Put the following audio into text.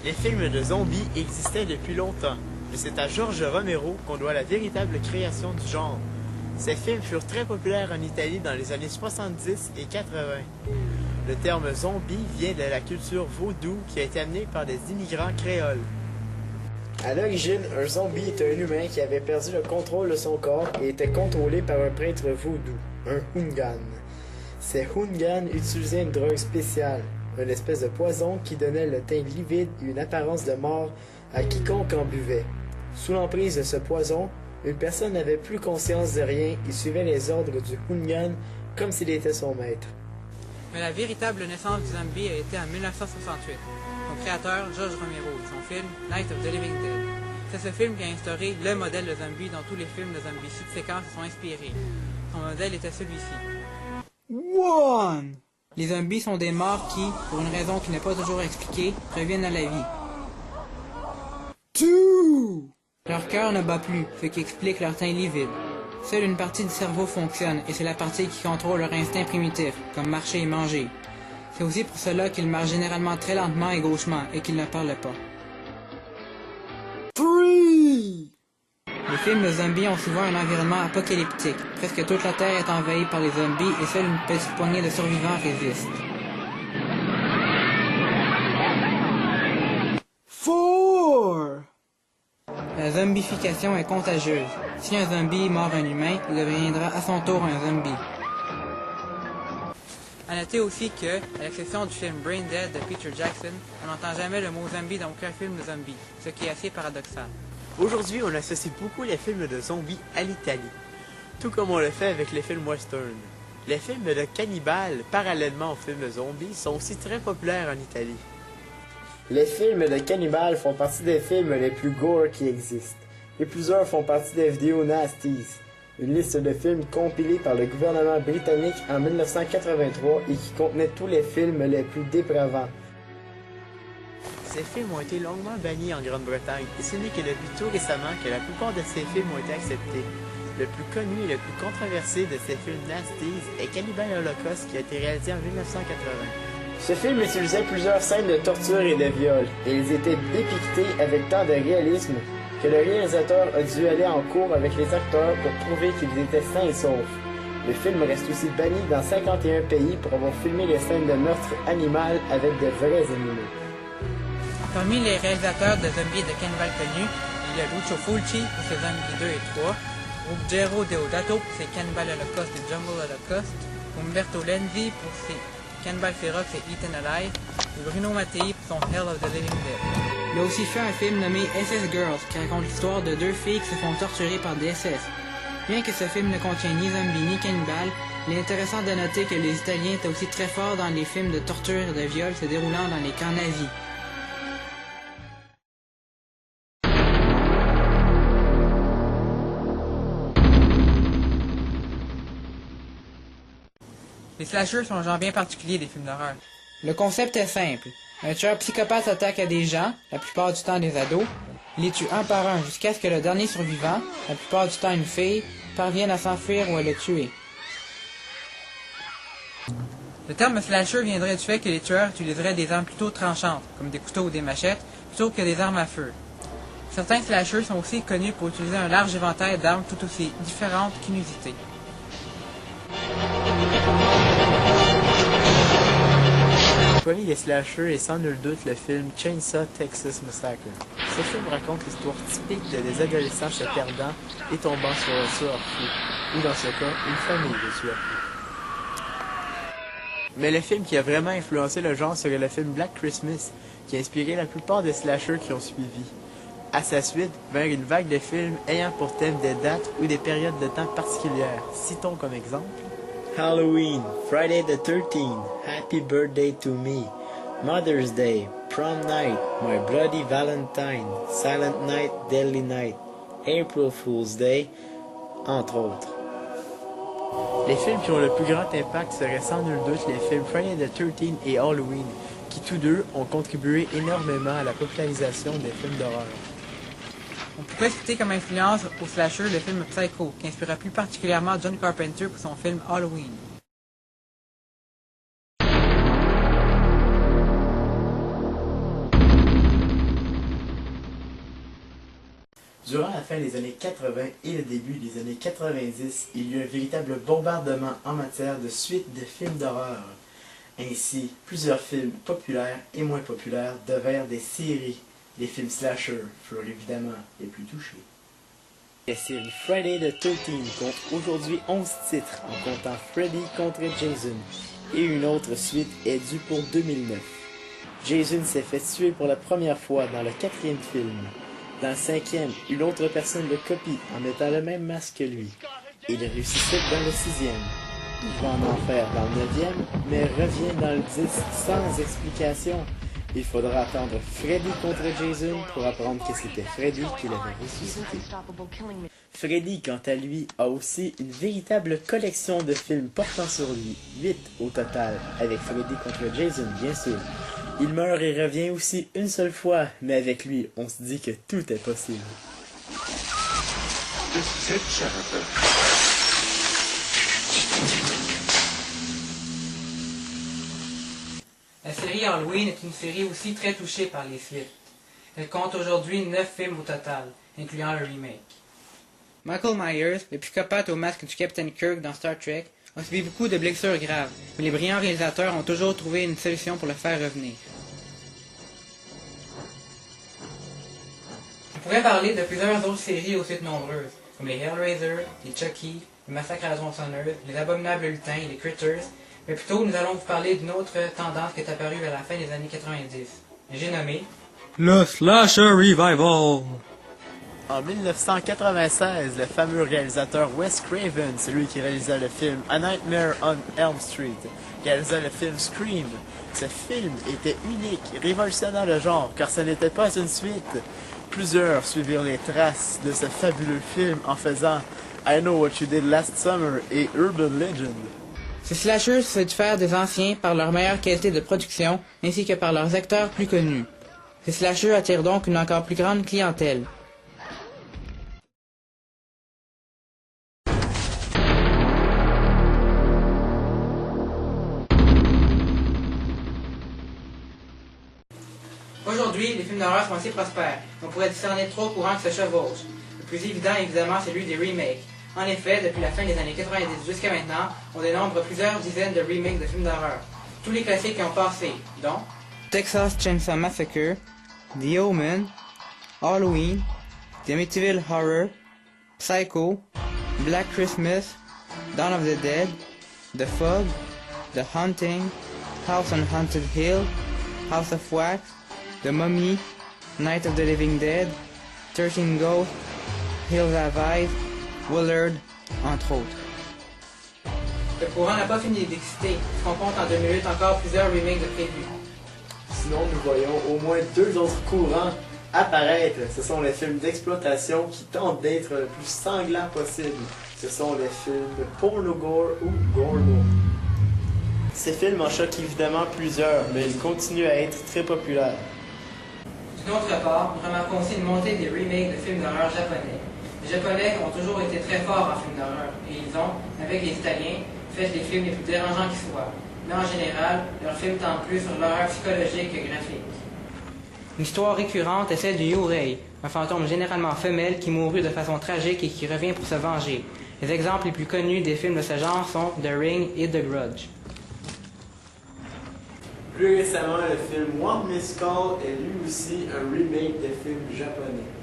Les films de zombies existaient depuis longtemps, mais c'est à George Romero qu'on doit la véritable création du genre. Ces films furent très populaires en Italie dans les années 70 et 80. Le terme zombie vient de la culture vaudou qui a été amenée par des immigrants créoles. À l'origine, un zombie est un humain qui avait perdu le contrôle de son corps et était contrôlé par un prêtre vaudou, un Hungan. Ces Hungan utilisaient une drogue spéciale, une espèce de poison qui donnait le teint livide et une apparence de mort à quiconque en buvait. Sous l'emprise de ce poison, une personne n'avait plus conscience de rien et suivait les ordres du Hungan comme s'il était son maître. Mais la véritable naissance du zombie a été en 1968. Son créateur, George Romero, et son film Night of the Living Dead. C'est ce film qui a instauré le modèle de zombie dont tous les films de zombies subséquents se sont inspirés. Son modèle était celui-ci. 1. Les zombies sont des morts qui, pour une raison qui n'est pas toujours expliquée, reviennent à la vie. 2. Leur cœur ne bat plus, ce qui explique leur teint livide. Seule une partie du cerveau fonctionne, et c'est la partie qui contrôle leur instinct primitif, comme marcher et manger. C'est aussi pour cela qu'ils marchent généralement très lentement et gauchement, et qu'ils ne parlent pas. 3. Les films de zombies ont souvent un environnement apocalyptique. Presque toute la Terre est envahie par les zombies, et seule une petite poignée de survivants résiste. 4. La zombification est contagieuse. Si un zombie mord un humain, il deviendra à son tour un zombie. À noter aussi que, à l'exception du film Brain Dead de Peter Jackson, on n'entend jamais le mot zombie dans aucun film de zombie, ce qui est assez paradoxal. Aujourd'hui, on associe beaucoup les films de zombies à l'Italie, tout comme on le fait avec les films western. Les films de cannibales, parallèlement aux films de zombies, sont aussi très populaires en Italie. Les films de cannibales font partie des films les plus gore qui existent, et plusieurs font partie des vidéos Nasties, une liste de films compilée par le gouvernement britannique en 1983 et qui contenait tous les films les plus dépravants. Ces films ont été longuement bannis en Grande-Bretagne, et ce n'est que depuis tout récemment que la plupart de ces films ont été acceptés. Le plus connu et le plus controversé de ces films Nasties est Cannibal Holocaust qui a été réalisé en 1980. Ce film utilisait plusieurs scènes de torture et de viol, et ils étaient dépiquetés avec tant de réalisme que le réalisateur a dû aller en cours avec les acteurs pour prouver qu'ils étaient sains et saufs. Le film reste aussi banni dans 51 pays pour avoir filmé les scènes de meurtre animal avec de vrais animaux. Parmi les réalisateurs de zombies et de cannibales connus, il y a Lucio Fulci pour ses Zombies 2 et 3, Ruggero Deodato pour ses Cannibal Holocaust et Jungle Holocaust, Umberto Lenzi pour ses Cannibal Ferox et Eaten Alive, et Bruno Mattei pour son Hell of the Living Dead. Il a aussi fait un film nommé SS Girls qui raconte l'histoire de deux filles qui se font torturer par des SS. Bien que ce film ne contient ni zombies ni cannibales, il est intéressant de noter que les Italiens étaient aussi très forts dans les films de torture et de viol se déroulant dans les camps nazis. Les slashers sont un genre bien particulier des films d'horreur. Le concept est simple. Un tueur psychopathe s'attaque à des gens, la plupart du temps des ados. Il les tue un par un jusqu'à ce que le dernier survivant, la plupart du temps une fille, parvienne à s'enfuir ou à le tuer. Le terme slasher viendrait du fait que les tueurs utiliseraient des armes plutôt tranchantes, comme des couteaux ou des machettes, plutôt que des armes à feu. Certains slashers sont aussi connus pour utiliser un large éventail d'armes tout aussi différentes qu'inusitées. Parmi les slashers est sans nul doute le film Chainsaw Texas Massacre. Ce film raconte l'histoire typique de des adolescents se perdant et tombant sur un tueur fou, ou dans ce cas, une famille de tueurs fous. Mais le film qui a vraiment influencé le genre serait le film Black Christmas, qui a inspiré la plupart des slashers qui ont suivi. À sa suite, vinrent une vague de films ayant pour thème des dates ou des périodes de temps particulières. Citons comme exemple Halloween, Friday the 13th, Happy Birthday to Me, Mother's Day, Prom Night, My Bloody Valentine, Silent Night, Deadly Night, April Fool's Day, entre autres. Les films qui ont le plus grand impact seraient sans nul doute les films Friday the 13th et Halloween, qui tous deux ont contribué énormément à la popularisation des films d'horreur. On pourrait citer comme influence au slasher le film Psycho, qui inspira plus particulièrement John Carpenter pour son film Halloween. Durant la fin des années 80 et le début des années 90, il y eut un véritable bombardement en matière de suites de films d'horreur. Ainsi, plusieurs films populaires et moins populaires devinrent des séries. Les films slasher furent évidemment les plus touchés. La série Friday the 13th compte aujourd'hui 11 titres en comptant Freddy contre Jason, et une autre suite est due pour 2009. Jason s'est fait tuer pour la première fois dans le 4e film. Dans le 5e, une autre personne le copie en mettant le même masque que lui. Il ressuscite dans le 6e. Il va en enfer dans le 9e, mais revient dans le 10 sans explication. Il faudra attendre Freddy contre Jason pour apprendre que c'était Freddy qui l'avait ressuscité. Freddy, quant à lui, a aussi une véritable collection de films portant sur lui, 8 au total, avec Freddy contre Jason bien sûr. Il meurt et revient aussi une seule fois, mais avec lui, on se dit que tout est possible. La série Halloween est une série aussi très touchée par les suites. Elle compte aujourd'hui 9 films au total, incluant le remake. Michael Myers, le psychopathe au masque du Captain Kirk dans Star Trek, a subi beaucoup de blessures graves, mais les brillants réalisateurs ont toujours trouvé une solution pour le faire revenir. On pourrait parler de plusieurs autres séries aux suites nombreuses, comme les Hellraiser, les Chucky, les Massacres à la tronçonneuse, les Abominables Lutins et les Critters, mais plutôt nous allons vous parler d'une autre tendance qui est apparue vers la fin des années 90. J'ai nommé le Slasher Revival. En 1996, le fameux réalisateur Wes Craven, celui qui réalisa le film A Nightmare on Elm Street, réalisa le film Scream. Ce film était unique, révolutionnant le genre, car ce n'était pas une suite. Plusieurs suivirent les traces de ce fabuleux film en faisant I Know What You Did Last Summer et Urban Legend. Ces slashers se diffèrent des anciens par leur meilleure qualité de production ainsi que par leurs acteurs plus connus. Ces slashers attirent donc une encore plus grande clientèle. Aujourd'hui, les films d'horreur sont assez prospères. On pourrait discerner trois courants qui se chevauchent. Le plus évident, évidemment, c'est celui des remakes. En effet, depuis la fin des années 90 jusqu'à maintenant, on dénombre plusieurs dizaines de remakes de films d'horreur. Tous les classiques qui ont passé, dont Texas Chainsaw Massacre, The Omen, Halloween, The Amityville Horror, Psycho, Black Christmas, Dawn of the Dead, The Fog, The Haunting, House on Haunted Hill, House of Wax, The Mummy, Night of the Living Dead, 13 Ghosts, Hills Have Eyes, Willard, entre autres. Le courant n'a pas fini d'exister, puisqu'on compte en 2008 encore plusieurs remakes de prévus. Sinon, nous voyons au moins 2 autres courants apparaître. Ce sont les films d'exploitation qui tentent d'être le plus sanglant possible. Ce sont les films porno-gore ou gore-gore. Ces films en choquent évidemment plusieurs, mais ils continuent à être très populaires. D'une autre part, nous remarquons aussi une montée des remakes de films d'horreur japonais. Les Japonais ont toujours été très forts en films d'horreur, et ils ont, avec les Italiens, fait les films les plus dérangeants qui soient. Mais en général, leurs films tentent plus sur l'horreur psychologique que graphique. Une histoire récurrente est celle du Yurei, un fantôme généralement femelle qui mourut de façon tragique et qui revient pour se venger. Les exemples les plus connus des films de ce genre sont The Ring et The Grudge. Plus récemment, le film One Miss Call est lui aussi un remake de film japonais.